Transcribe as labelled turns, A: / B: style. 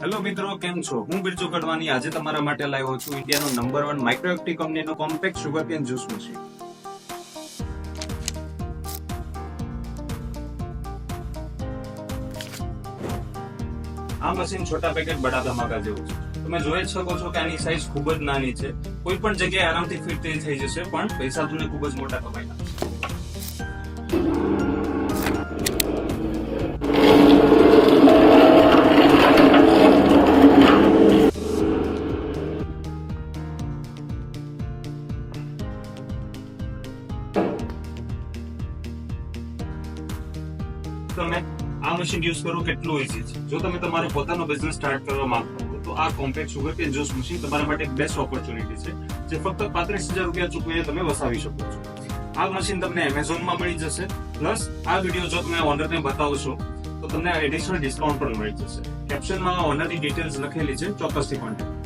A: Hello મિત્રો, કેમ છો? હું બિરજુ કડવાની આજે તમારા માટે લાવ્યો છું ઇન્ડિયાનો નંબર 1 માઇક્રોએક્ટિવ કંપનીનો કોમ્પેક્ટ સુગરકેન જ્યુસ મશીન. આ મશીન છોટા પેકેટ બડા ધમાકા જેવું છે. તમે જોઈ જ શકો છો કે આની સાઈઝ ખૂબ જ નાની છે. કોઈ પણ જગ્યાએ આરામથી ફિટ થઈ જશે, પણ પૈસા તમને ખૂબ જ મોટા કમાઈ નાખશે. તમે આ મશીન યુઝ કરો કેટલું ઈઝી છે. જો તમે તમારો પોતાનો બિઝનેસ સ્ટાર્ટ કરવા માંગતા હો તો આ કોમ્પેક્ટ સુગરકેન જ્યુસ મશીન તમારા માટે એક બેસ્ટ ઓપોર્ચ્યુનિટી છે, જે ફક્ત 35,000 રૂપિયા ચૂકવીને તમે વસાવી શકો છો. આ મશીન તમને એમેઝોનમાં મળી જશે. પ્લસ આ વિડીયો જો તમે ઓનરને બતાવશો તો તમને એડિશનલ ડિસ્કાઉન્ટ પણ મળી જશે. કેપ્શનમાં ઓનરની ડિટેલ્સ લખેલી છે, ચોક્કસથી કોન્ટેક્ટ